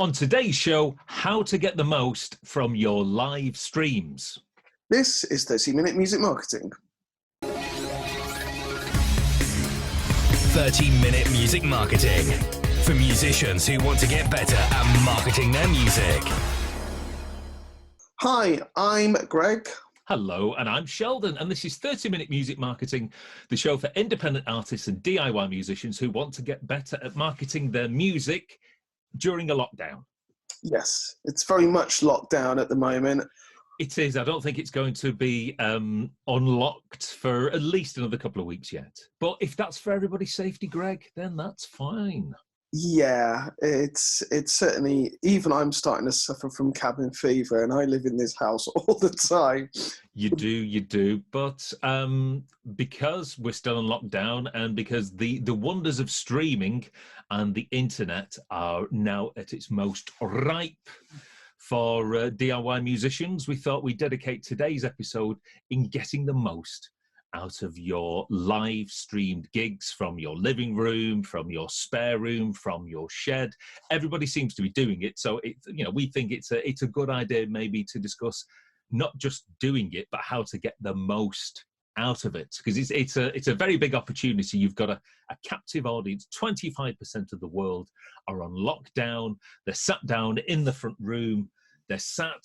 On today's show, how to get the most from your live streams. This is 30-minute music marketing. 30-minute music marketing for musicians who want to get better at marketing their music. Hi, I'm Greg. Hello, and I'm Sheldon, and this is 30-Minute Music Marketing, the show for independent artists and DIY musicians who want to get better at marketing their music during a lockdown. Yes, it's very much locked down at the moment. It is. I don't think it's going to be unlocked for at least another couple of weeks yet. But if that's for everybody's safety, Greg, then that's fine. Yeah, it's certainly, even I'm starting to suffer from cabin fever, and I live in this house all the time. You do. But because we're still in lockdown and because the wonders of streaming and the internet are now at its most ripe for DIY musicians, we thought we'd dedicate today's episode in getting the most out of your live streamed gigs from your living room, from your spare room, from your shed. Everybody seems to be doing it. So we think it's a good idea maybe to discuss not just doing it, but how to get the most out of it, because it's a very big opportunity. You've got a captive audience. 25% of the world are on lockdown. They're sat down in the front room. They're sat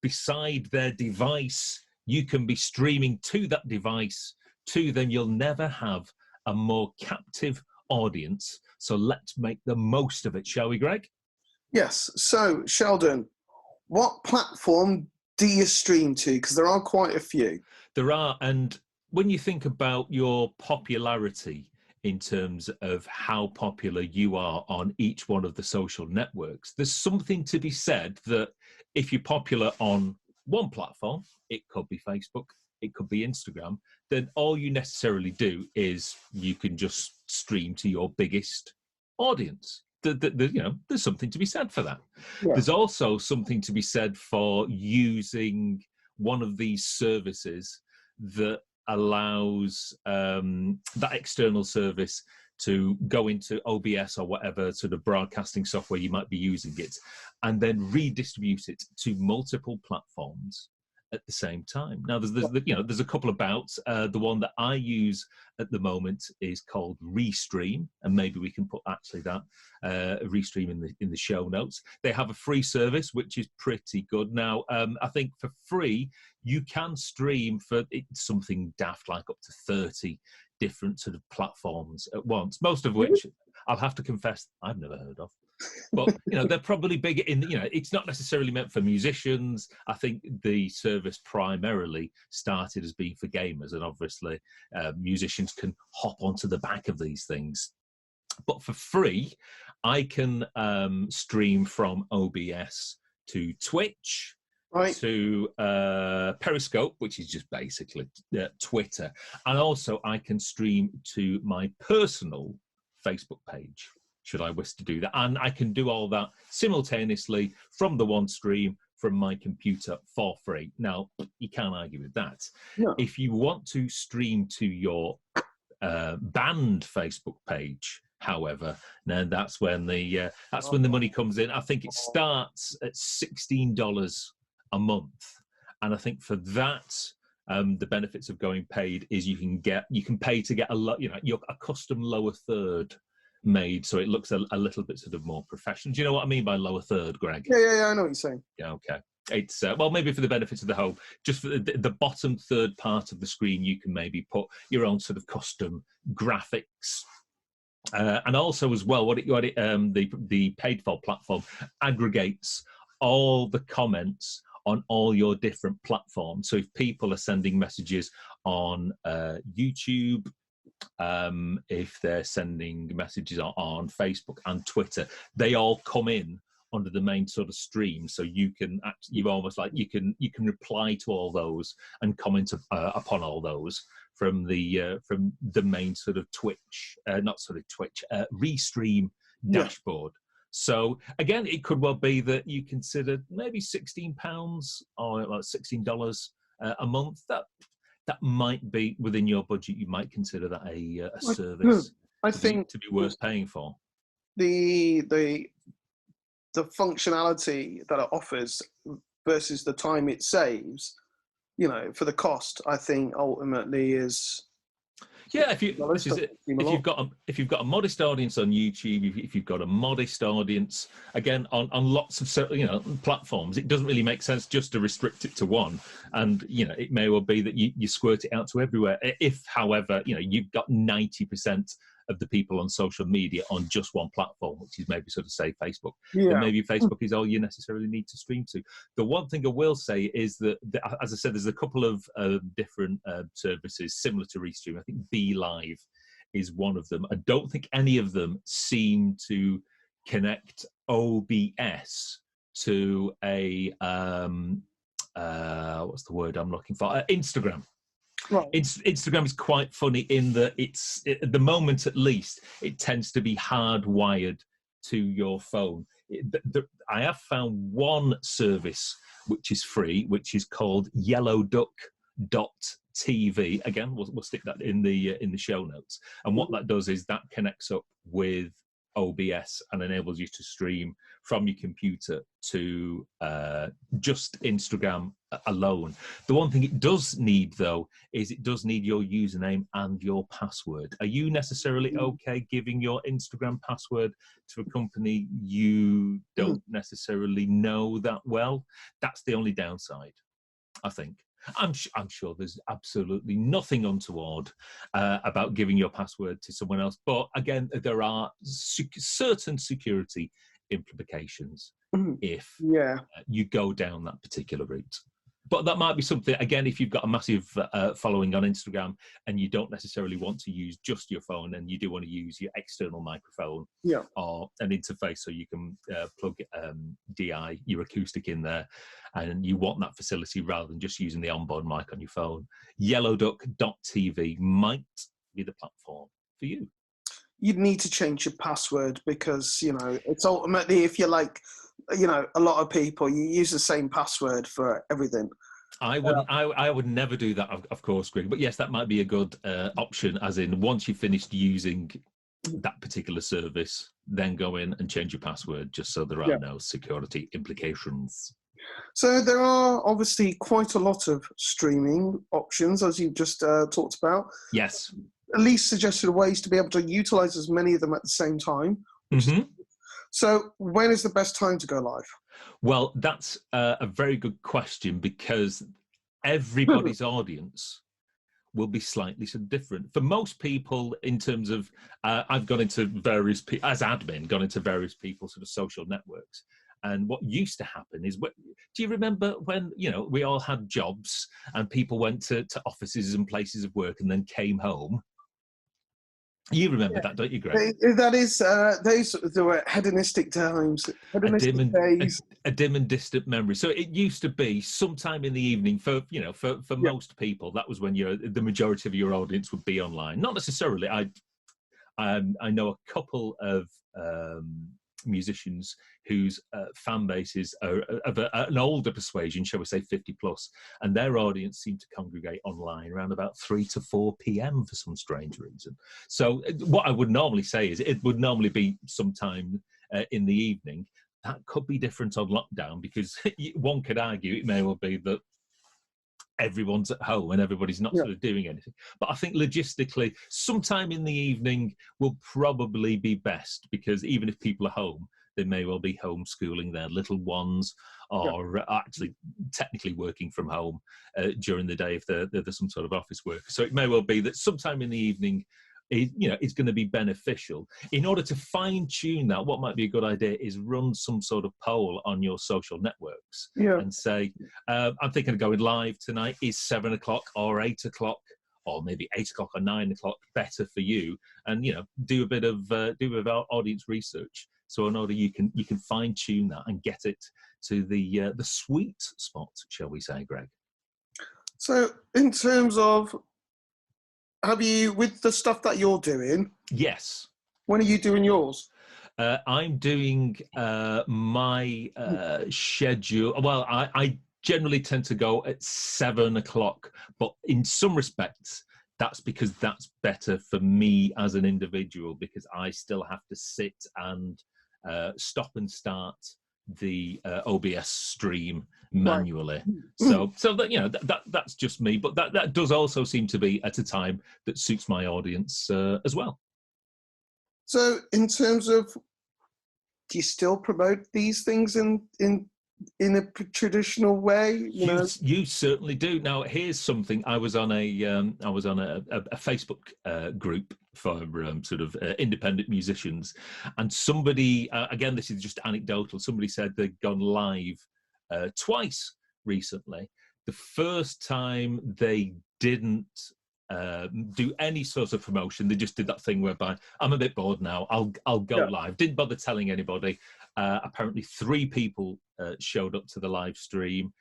beside their device. You can be streaming to that device to them. You'll never have a more captive audience. So let's make the most of it, shall we, Greg? Yes. So, Sheldon, what platform do you stream to? Because there are quite a few. There are. And when you think about your popularity in terms of how popular you are on each one of the social networks, there's something to be said that if you're popular on one platform, it could be Facebook, it could be Instagram, then all you necessarily do is you can just stream to your biggest audience. There's something to be said for that. Yeah. There's also something to be said for using one of these services that allows that external service to go into OBS or whatever sort of broadcasting software you might be using it, and then redistribute it to multiple platforms at the same time. Now, there's a couple about. The one that I use at the moment is called Restream, and maybe we can put actually that Restream in the show notes. They have a free service which is pretty good. Now, I think for free you can stream for something daft like up to 30 different sort of platforms at once, most of which I'll have to confess I've never heard of. But they're probably bigger in it's not necessarily meant for musicians. I think the service primarily started as being for gamers, and obviously musicians can hop onto the back of these things. But for free, I can stream from OBS to Twitch, right, to Periscope, which is just basically Twitter, and also I can stream to my personal Facebook page, should I wish to do that. And I can do all that simultaneously from the one stream from my computer for free. Now, you can't argue with that. No. If you want to stream to your band Facebook page, however, then that's when the money comes in. I think it starts at $16 a month. And I think for that, the benefits of going paid is you can pay to get a custom lower third made, so it looks a little bit sort of more professional. Do you know what I mean by lower third, Greg? Yeah, I know what you're saying. Yeah, okay. It's well, maybe for the benefits of the whole, just for the bottom third part of the screen, you can maybe put your own sort of custom graphics. And also as well, the paid for platform aggregates all the comments on all your different platforms. So if people are sending messages on YouTube, if they're sending messages on Facebook and Twitter, they all come in under the main sort of stream. So you can reply to all those and comment upon all those from the main sort of Restream dashboard. So again, it could well be that you consider maybe £16 or like $16 a month. That might be within your budget. You might consider that a service I think to be worth paying for. The the functionality that it offers versus the time it saves, you know, for the cost, I think ultimately is. Yeah, this is it. If you've got a modest audience on YouTube, if you've got a modest audience, again on lots of platforms, it doesn't really make sense just to restrict it to one. And it may well be that you squirt it out to everywhere. If, however, you've got 90% of the people on social media on just one platform, which is maybe sort of say Facebook, then maybe Facebook is all you necessarily need to stream to. The one thing I will say is that, as I said, there's a couple of different services similar to Restream. I think Be Live is one of them. I don't think any of them seem to connect OBS to a what's the word I'm looking for? Instagram. Right. Instagram is quite funny in that at the moment, at least, it tends to be hardwired to your phone. I have found one service which is free, which is called yellowduck.tv. Again, we'll stick that in the show notes. And what that does is that connects up with OBS and enables you to stream from your computer to just Instagram alone. The one thing it does need, though, is it does need your username and your password. Are you necessarily okay giving your Instagram password to a company you don't necessarily know that well? That's the only downside, I think. I'm sure there's absolutely nothing untoward about giving your password to someone else. But again, there are certain security implications if you go down that particular route. But that might be something, again, if you've got a massive following on Instagram and you don't necessarily want to use just your phone and you do want to use your external microphone or an interface so you can plug DI, your acoustic in there, and you want that facility rather than just using the onboard mic on your phone, yellowduck.tv might be the platform for you. You'd need to change your password because, it's ultimately, if you're like, a lot of people, you use the same password for everything. I wouldn't. I would never do that, of course, Greg. But yes, that might be a good option. As in, once you've finished using that particular service, then go in and change your password, just so there are no security implications. So there are obviously quite a lot of streaming options, as you just talked about. Yes. At least suggested ways to be able to utilize as many of them at the same time. Mm-hmm. So when is the best time to go live? Well, that's a very good question because everybody's audience will be slightly different. For most people, in terms of, I've gone into various, as admin, gone into various people's sort of social networks. And what used to happen is, do you remember when, we all had jobs and people went to offices and places of work and then came home? You remember that, don't you, Greg? That is, those were hedonistic times, days. A dim and distant memory. So it used to be sometime in the evening for most people. That was when the majority of your audience would be online. Not necessarily. I know a couple of musicians whose fan bases are of an older persuasion, shall we say 50 plus, and their audience seemed to congregate online around about 3 to 4 p.m. for some strange reason. So what I would normally say is it would normally be sometime in the evening. That could be different on lockdown because one could argue it may well be that everyone's at home and everybody's not sort of doing anything. But I think logistically, sometime in the evening will probably be best because even if people are home, they may well be homeschooling their little ones or actually technically working from home during the day if they're some sort of office worker. So it may well be that sometime in the evening it's going to be beneficial. In order to fine-tune that, what might be a good idea is run some sort of poll on your social networks and say, I'm thinking of going live tonight. Is 7 o'clock or 8 o'clock or maybe 8 o'clock or 9 o'clock better for you? And, do a bit of audience research. So in order you can fine-tune that and get it to the sweet spot, shall we say, Greg? So in terms of, have you, with the stuff that you're doing? Yes. When are you doing yours? I'm doing my schedule. Well, I generally tend to go at 7 o'clock, but in some respects, that's because that's better for me as an individual because I still have to sit and stop and start the OBS stream manually. Right. So that, you know, that's just me, but that does also seem to be at a time that suits my audience as well. So in terms of, do you still promote these things in a traditional way? You certainly do. Now, here's something. I was on a Facebook group for sort of independent musicians, and somebody, again, this is just anecdotal. Somebody said they'd gone live twice recently. The first time they didn't do any sort of promotion. They just did that thing whereby I'm a bit bored now. I'll go live. Didn't bother telling anybody. Apparently 3 people showed up to the live stream.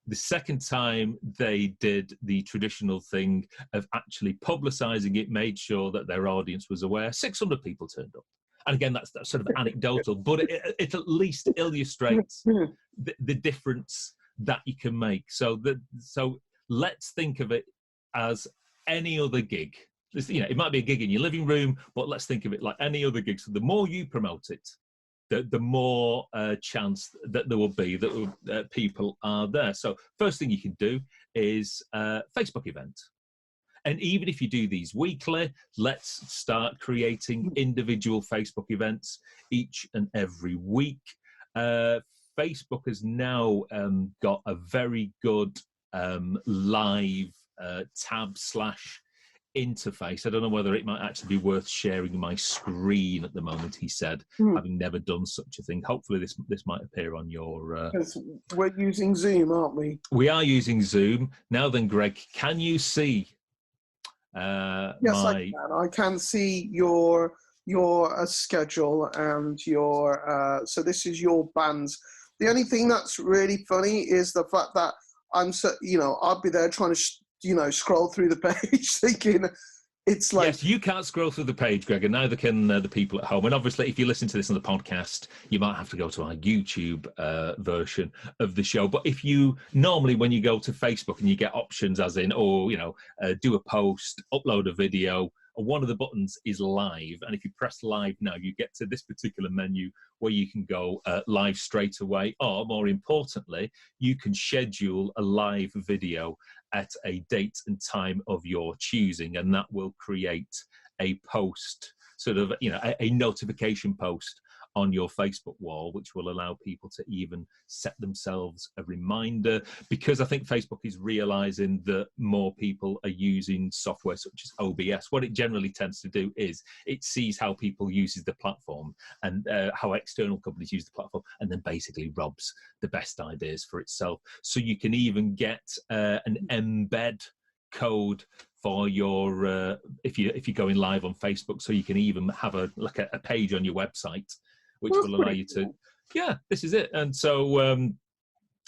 The second time they did the traditional thing of actually publicizing it, made sure that their audience was aware. 600 people turned up. And again, that's sort of anecdotal, but it at least illustrates the difference that you can make. So let's think of it as any other gig. You know, it might be a gig in your living room, but let's think of it like any other gig. So the more you promote it, the more chance that there will be that people are there. So first thing you can do is Facebook event. And even if you do these weekly, let's start creating individual Facebook events each and every week. Facebook has now got a very good live tab / interface. I don't know whether it might actually be worth sharing my screen at the moment, he said, having never done such a thing. Hopefully this might appear on your... We're using Zoom, aren't we? We are using Zoom. Now then, Greg, can you see... yes, I can see your schedule and your... so this is your bands. The only thing that's really funny is the fact that I'll be there trying to, scroll through the page thinking it's like... Yes, you can't scroll through the page, Greg, and neither can the people at home. And obviously, if you listen to this on the podcast, you might have to go to our YouTube version of the show. But if you, normally when you go to Facebook and you get options as in, do a post, upload a video, one of the buttons is live. And if you press live now, you get to this particular menu where you can go live straight away. Or more importantly, you can schedule a live video at a date and time of your choosing. And that will create a post, sort of, a notification post on your Facebook wall, which will allow people to even set themselves a reminder, because I think Facebook is realizing that more people are using software such as OBS. What it generally tends to do is it sees how people use the platform and how external companies use the platform, and then basically robs the best ideas for itself. So you can even get an embed code for your if you're going live on Facebook, so you can even have a page on your website which will allow you to, this is it. And so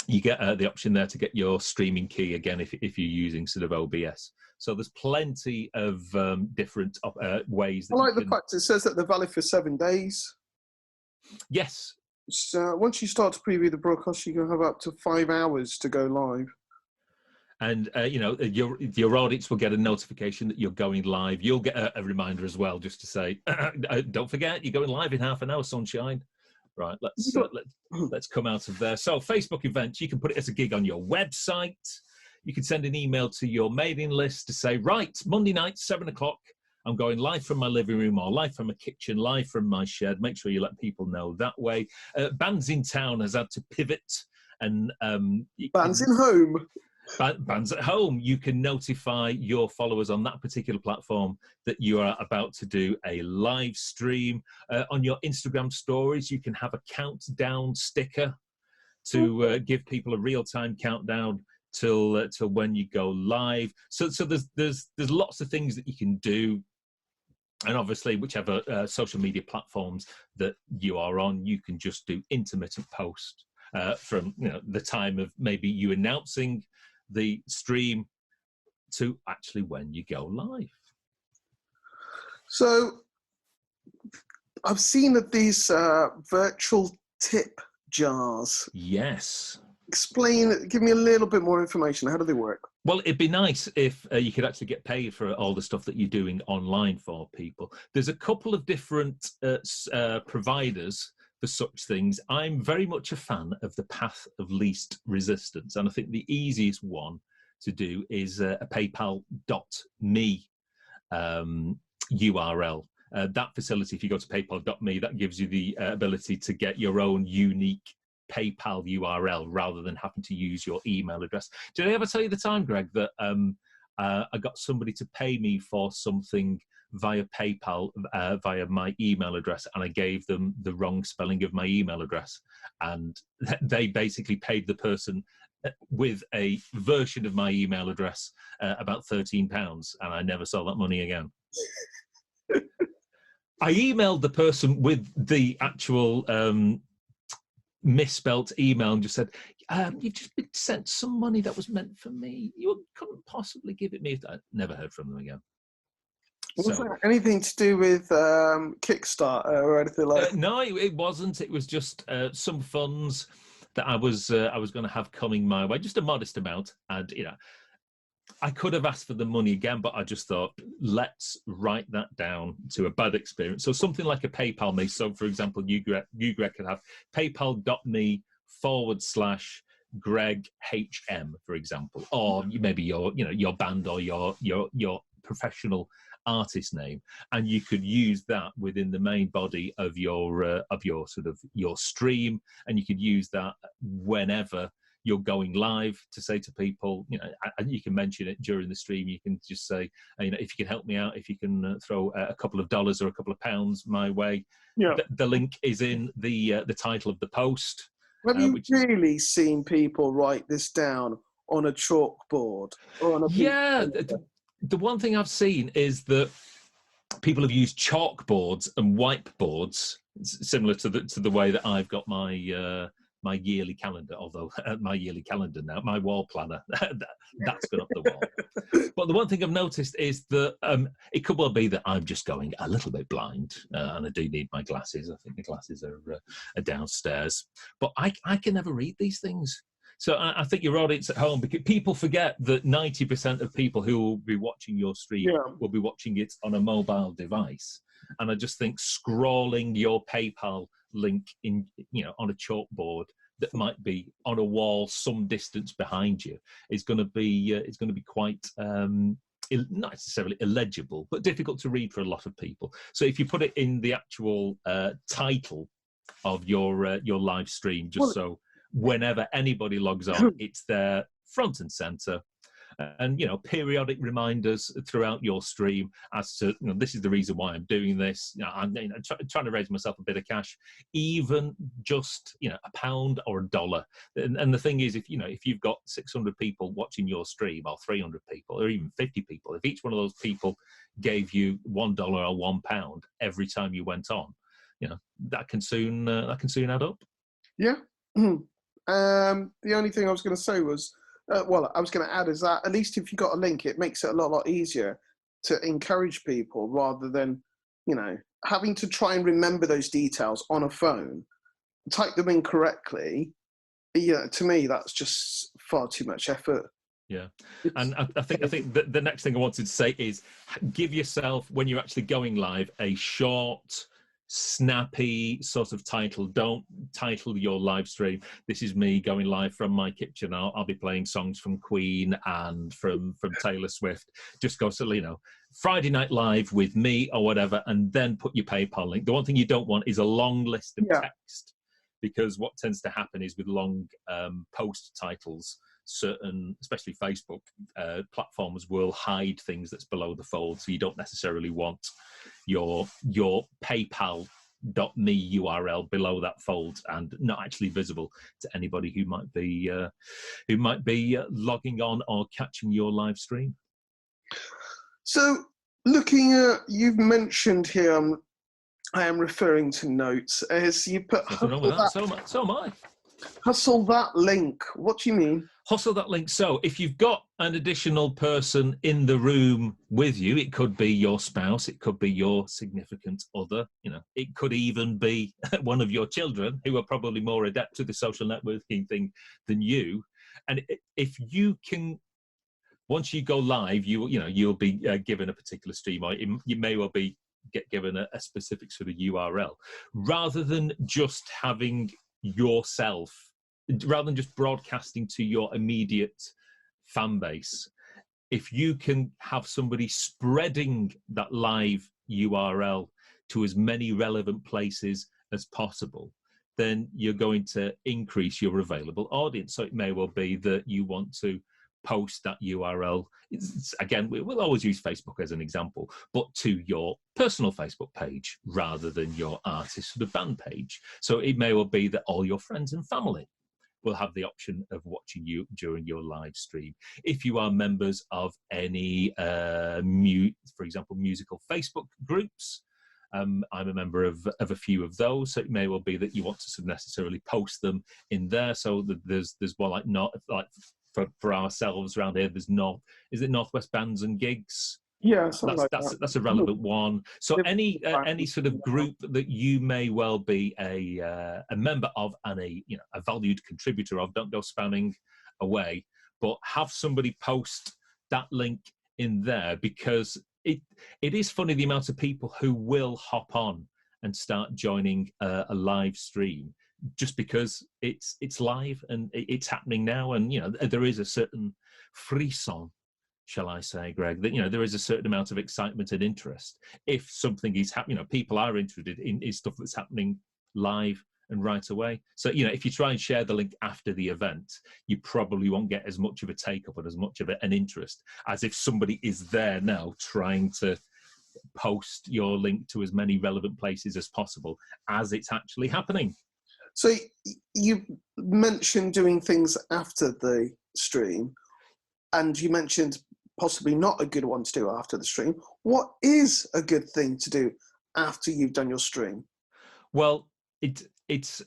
you get the option there to get your streaming key again if you're using sort of OBS. So there's plenty of different ways. I like the fact it says that they're valid for 7 days. Yes. So once you start to preview the broadcast, you can have up to 5 hours to go live. And, your audience will get a notification that you're going live. You'll get a reminder as well, just to say, don't forget, you're going live in half an hour, sunshine. Right, let's come out of there. So Facebook events, you can put it as a gig on your website. You can send an email to your mailing list to say, right, Monday night, 7 o'clock, I'm going live from my living room or live from a kitchen, live from my shed. Make sure you let people know that way. Bands in Town has had to pivot. And Bands in Home. Bands at Home, you can notify your followers on that particular platform that you are about to do a live stream. On your Instagram stories, you can have a countdown sticker to give people a real-time countdown till when you go live. So there's lots of things that you can do. And obviously, whichever social media platforms that you are on, you can just do intermittent post from the time of maybe you announcing the stream to actually when you go live. So I've seen that these virtual tip jars. Yes. Give me a little bit more information. How do they work? Well, it'd be nice if you could actually get paid for all the stuff that you're doing online for people. There's a couple of different providers for such things, I'm very much a fan of the path of least resistance. And I think the easiest one to do is a paypal.me URL. That facility, if you go to paypal.me, that gives you the ability to get your own unique PayPal URL rather than having to use your email address. Did I ever tell you the time, Greg, that I got somebody to pay me for something via PayPal via my email address, and I gave them the wrong spelling of my email address, and they basically paid the person with a version of my email address about £13, and I never saw that money again. I emailed the person with the actual misspelt email and just said, you've just been sent some money that was meant for me. You couldn't possibly give it me. I never heard from them again. Was that anything to do with Kickstarter or anything like that? No, it wasn't. It was just some funds that I was going to have coming my way, just a modest amount. And, I could have asked for the money again, but I just thought, let's write that down to a bad experience. So something like a PayPal me. So, for example, you Greg, could have paypal.me/Greg HM, for example, or maybe your band or your professional artist name, and you could use that within the main body of your sort of your stream, and you could use that whenever you're going live to say to people, and you can mention it during the stream. You can just say, if you can help me out, if you can throw a couple of dollars or a couple of pounds my way. Yeah. The link is in the title of the post. Have you really seen people write this down on a chalkboard or on a The one thing I've seen is that people have used chalkboards and whiteboards, similar to the way that I've got my my yearly calendar, although my yearly calendar now, my wall planner, that's gone up the wall. But the one thing I've noticed is that it could well be that I'm just going a little bit blind, and I do need my glasses. I think the glasses are downstairs. But I can never read these things. So I think your audience at home, because people forget that 90% of people who will be watching your stream will be watching it on a mobile device. And I just think scrolling your PayPal link in, on a chalkboard that might be on a wall some distance behind you is going to be quite not necessarily illegible, but difficult to read for a lot of people. So if you put it in the actual title of your live stream, so whenever anybody logs on, it's there front and center. And, periodic reminders throughout your stream as to, this is the reason why I'm doing this. I'm trying to raise myself a bit of cash, even just, £1 or $1. And the thing is, if you've got 600 people watching your stream, or 300 people, or even 50 people, if each one of those people gave you $1 or £1 every time you went on, that can soon add up. Yeah. The only thing I was going to say was, I was going to add is that at least if you got a link, it makes it a lot easier to encourage people rather than, having to try and remember those details on a phone, type them in correctly. To me, that's just far too much effort. Yeah, and I think the next thing I wanted to say is give yourself, when you're actually going live, a short, snappy sort of title. Don't title your live stream, "This is me going live from my kitchen. I'll be playing songs from Queen and from Taylor Swift." Just go, Friday Night Live with me or whatever, and then put your PayPal link. The one thing you don't want is a long list of text, because what tends to happen is with long post titles, certain, especially Facebook platforms, will hide things that's below the fold. So you don't necessarily want your PayPal.me URL below that fold and not actually visible to anybody who might be logging on or catching your live stream. So looking at, you've mentioned here, I am referring to notes, as you put so am I. Hustle that link. What do you mean? Hustle that link. So if you've got an additional person in the room with you, it could be your spouse, it could be your significant other, it could even be one of your children who are probably more adept to the social networking thing than you. And if you can, once you go live, you'll be given a particular stream, or you may well be get given a specific sort of URL, rather than just having yourself, rather than just broadcasting to your immediate fan base. If you can have somebody spreading that live URL to as many relevant places as possible, then you're going to increase your available audience. So it may well be that you want to post that URL. Again, we'll always use Facebook as an example, but to your personal Facebook page rather than your artist or the band page. So it may well be that all your friends and family will have the option of watching you during your live stream. If you are members of any, for example, musical Facebook groups, I'm a member of a few of those, so it may well be that you want to sort of necessarily post them in there. So there's one like for ourselves around here. There's Northwest Bands and Gigs. Yeah, that's a relevant one. So any sort of group that you may well be a member of and a valued contributor of, don't go spamming away, but have somebody post that link in there, because it is funny the amount of people who will hop on and start joining a live stream just because it's live and it's happening now, and there is a certain frisson, shall I say, Greg, that there is a certain amount of excitement and interest if something is happening. People are interested in stuff that's happening live and right away. So if you try and share the link after the event, you probably won't get as much of a take up and as much of an interest as if somebody is there now trying to post your link to as many relevant places as possible as it's actually happening. So you mentioned doing things after the stream, and you mentioned possibly not a good one to do after the stream. What is a good thing to do after you've done your stream? Well, it's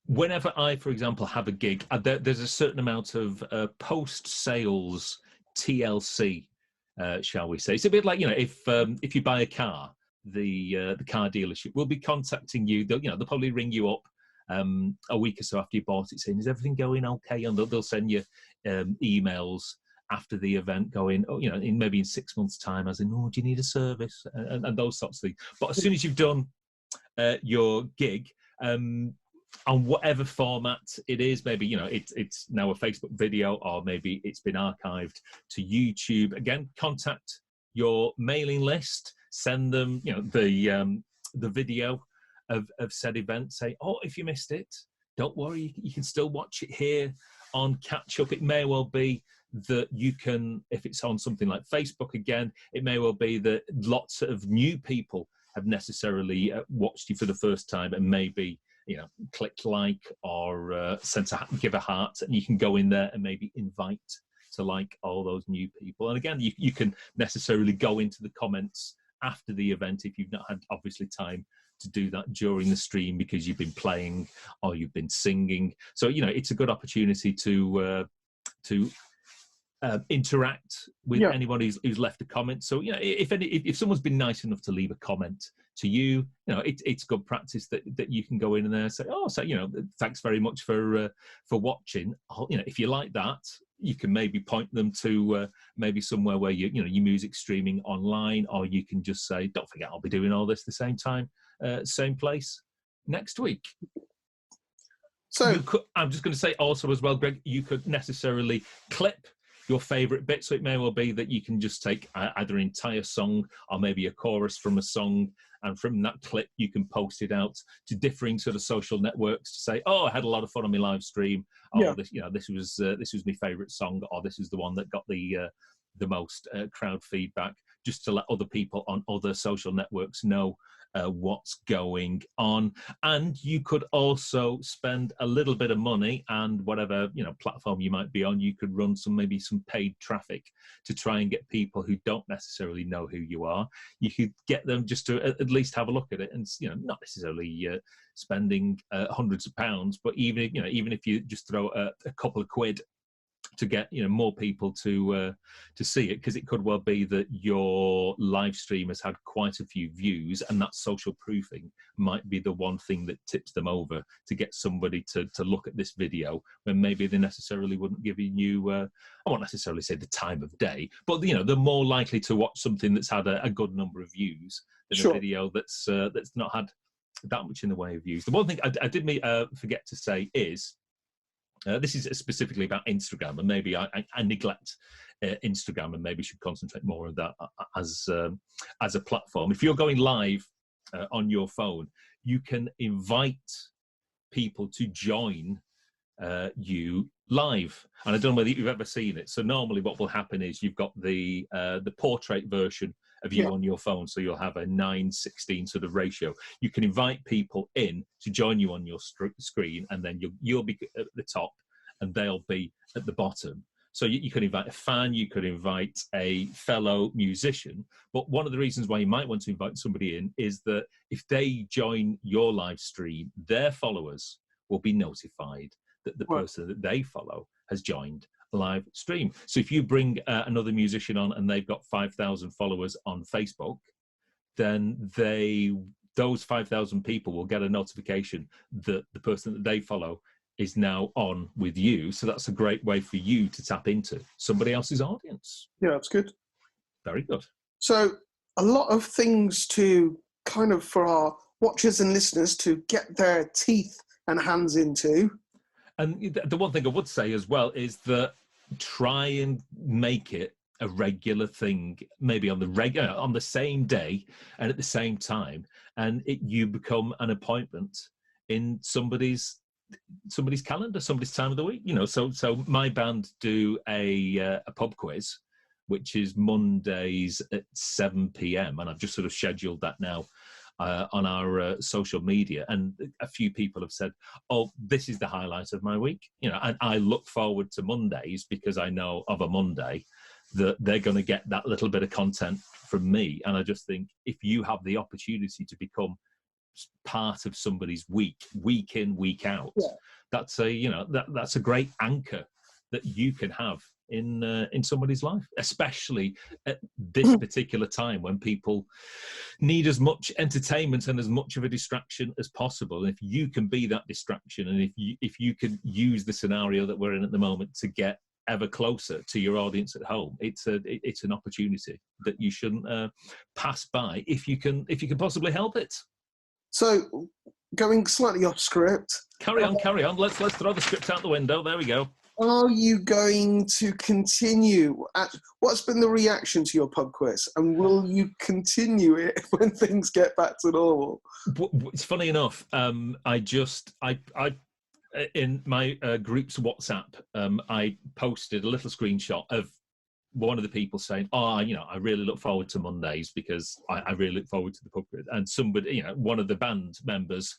whenever I, for example, have a gig, there's a certain amount of post-sales TLC, shall we say. It's a bit like, if you buy a car, the car dealership will be contacting you. They'll probably ring you up a week or so after you bought it, saying, is everything going okay? And they'll send you emails after the event going, maybe in 6 months' time, as in, do you need a service? And those sorts of things. But as soon as you've done your gig, on whatever format it is, maybe, it's now a Facebook video, or maybe it's been archived to YouTube. Again, contact your mailing list, send them, the video of said event. Say, if you missed it, don't worry, you can still watch it here on catch up. It may well be that you can, if it's on something like Facebook, again, it may well be that lots of new people have necessarily watched you for the first time and maybe clicked like or give a heart, and you can go in there and maybe invite to like all those new people. And again, you can necessarily go into the comments after the event if you've not had obviously time to do that during the stream because you've been playing or you've been singing. So it's a good opportunity to interact with anybody who's left a comment. So if someone's been nice enough to leave a comment to you, it's good practice that you can go in and there and say, thanks very much for watching. If you like that, you can maybe point them to maybe somewhere where your music's streaming online, or you can just say, don't forget, I'll be doing all this the same time, same place next week. So I'm just going to say also as well, Greg, you could necessarily clip your favorite bit. So it may well be that you can just take either an entire song or maybe a chorus from a song, and from that clip you can post it out to differing sort of social networks to say, I had a lot of fun on my live stream. This was my favorite song, or this is the one that got the most crowd feedback, just to let other people on other social networks know what's going on. And you could also spend a little bit of money, and whatever platform you might be on, you could run some paid traffic to try and get people who don't necessarily know who you are. You could get them just to at least have a look at it, and not necessarily spending hundreds of pounds, but even if you just throw a couple of quid to get more people to see it, because it could well be that your live stream has had quite a few views, and that social proofing might be the one thing that tips them over to get somebody to look at this video when maybe they necessarily wouldn't give you I won't necessarily say the time of day, but they're more likely to watch something that's had a good number of views than a video that's not had that much in the way of views. The one thing I did forget to say is, this is specifically about Instagram, and maybe I neglect Instagram, and maybe should concentrate more on that as a platform. If you're going live on your phone, you can invite people to join you live, and I don't know whether you've ever seen it. So normally, what will happen is you've got the portrait version of you on your phone, so you'll have a 9:16 sort of ratio. You can invite people in to join you on your screen, and then you'll be at the top and they'll be at the bottom. So you could invite a fan, you could invite a fellow musician, but one of the reasons why you might want to invite somebody in is that if they join your live stream, their followers will be notified that the person that they follow has joined a live stream. So if you bring another musician on and they've got 5,000 followers on Facebook, then those 5,000 people will get a notification that the person that they follow is now on with you. So that's a great way for you to tap into somebody else's audience. Yeah, that's good. Very good. So a lot of things to kind of, for our watchers and listeners to get their teeth and hands into. And the one thing I would say as well is that try and make it a regular thing, maybe on the same day and at the same time, and you become an appointment in somebody's calendar, somebody's time of the week. So my band do a pub quiz, which is Mondays at 7 p.m, and I've just sort of scheduled that now on our social media, and a few people have said, "Oh, this is the highlight of my week." And I look forward to Mondays because I know of a Monday that they're going to get that little bit of content from me. And I just think if you have the opportunity to become part of somebody's week in, week out, that's a great anchor that you can have in somebody's life, especially at this particular time when people need as much entertainment and as much of a distraction as possible. And if you can be that distraction, and if you can use the scenario that we're in at the moment to get ever closer to your audience at home, it's an opportunity that you shouldn't pass by if you can possibly help it. So, going slightly off script. Carry on. Let's throw the script out the window. There we go. Are you going to continue? What's been the reaction to your pub quiz, and will you continue it when things get back to normal? It's funny enough. I in my group's WhatsApp, I posted a little screenshot of one of the people saying, I really look forward to Mondays because I really look forward to the pub quiz. And somebody, one of the band members,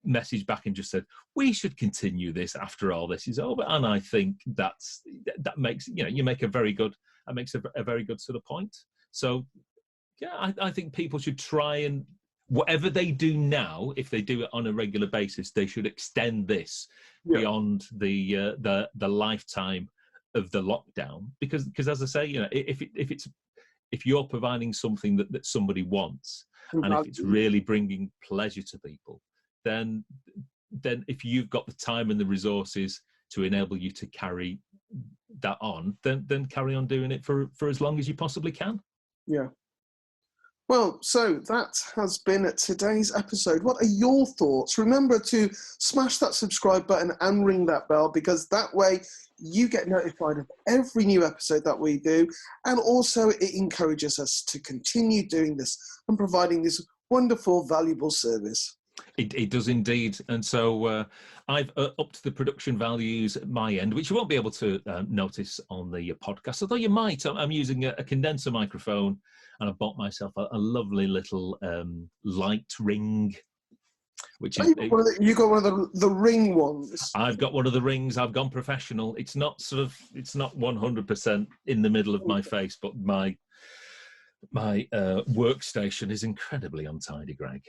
messaged back and just said, we should continue this after all this is over. And I think that makes, you make a very good sort of point. So yeah, I think people should try and, whatever they do now, if they do it on a regular basis, they should extend this beyond the lifetime of the lockdown, because as I say, if you're providing something that somebody wants, and if it's really bringing pleasure to people, then if you've got the time and the resources to enable you to carry that on, then carry on doing it for as long as you possibly can. Yeah. Well, so that has been today's episode. What are your thoughts? Remember to smash that subscribe button and ring that bell, because that way you get notified of every new episode that we do. And also it encourages us to continue doing this and providing this wonderful, valuable service. It does indeed. And so I've upped the production values at my end, which you won't be able to notice on the podcast, although you might. I'm using a condenser microphone, and I bought myself a lovely little light ring, which is... You got one of the ring ones? I've got one of the rings. I've gone professional. It's not 100% in the middle of my face, but my workstation is incredibly untidy, Greg.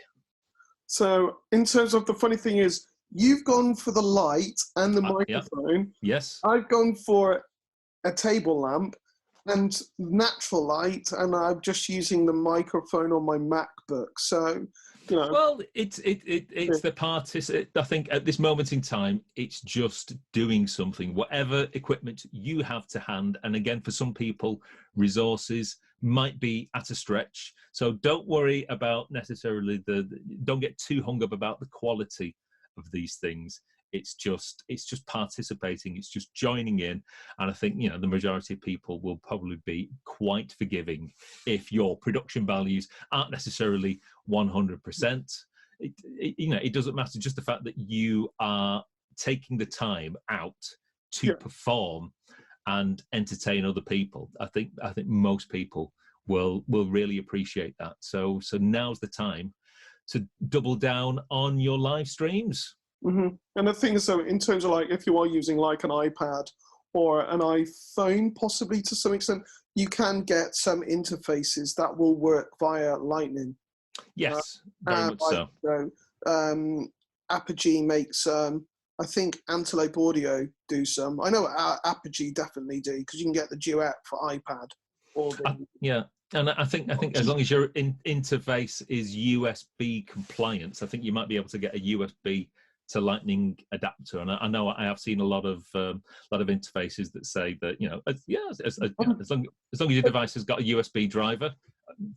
So in terms of, the funny thing is, you've gone for the light and the Yeah. microphone. Yes. I've gone for a table lamp and natural light, and I'm just using the microphone on my MacBook. So, you know. Well, it's the I think at this moment in time, it's just doing something, whatever equipment you have to hand. And again, for some people, resources might be at a stretch. So don't worry about necessarily don't get too hung up about the quality of these things. It's just participating. It's just joining in, and I think the majority of people will probably be quite forgiving if your production values aren't necessarily 100%. It doesn't matter. Just the fact that you are taking the time out to perform and entertain other people. I think most people will really appreciate that. So now's the time to double down on your live streams. Mm-hmm. And the thing is, so in terms of like, if you are using like an iPad or an iPhone, possibly to some extent, you can get some interfaces that will work via Lightning. Yes, very much so. Apogee makes, I think Antelope Audio do some. I know Apogee definitely do, because you can get the Duet for iPad. And I think as long as your interface is USB compliant, I think you might be able to get a USB to Lightning adapter. And I know I have seen a lot of interfaces that say that as long as your device has got a USB driver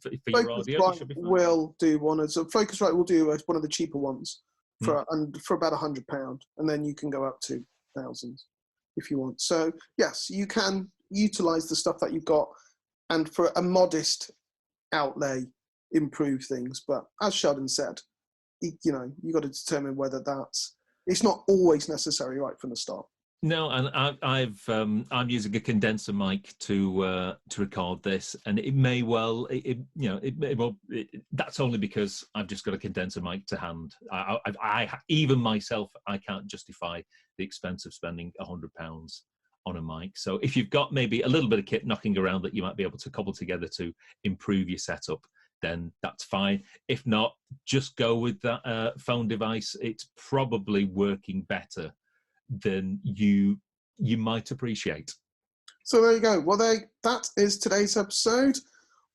for your audio, you should be fine. Will do one as Focusrite will do one of the cheaper ones for about £100, and then you can go up to thousands if you want. So yes, you can utilize the stuff that you've got, and for a modest outlay, improve things. But as Sheldon said, you got to determine whether it's not always necessary right from the start. No, and I'm using a condenser mic to record this, and it may well that's only because I've just got a condenser mic to hand. I even myself, I can't justify the expense of spending £100 on a mic. So if you've got maybe a little bit of kit knocking around that you might be able to cobble together to improve your setup, then that's fine. If not, just go with that phone device. It's probably working better than you might appreciate. So there you go. Well, that is today's episode.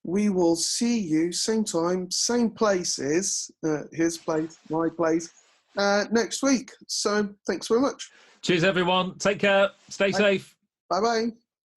We will see you same time, same places, his place, my place, next week. So thanks very much. Cheers, everyone. Take care. Stay safe. Bye-bye.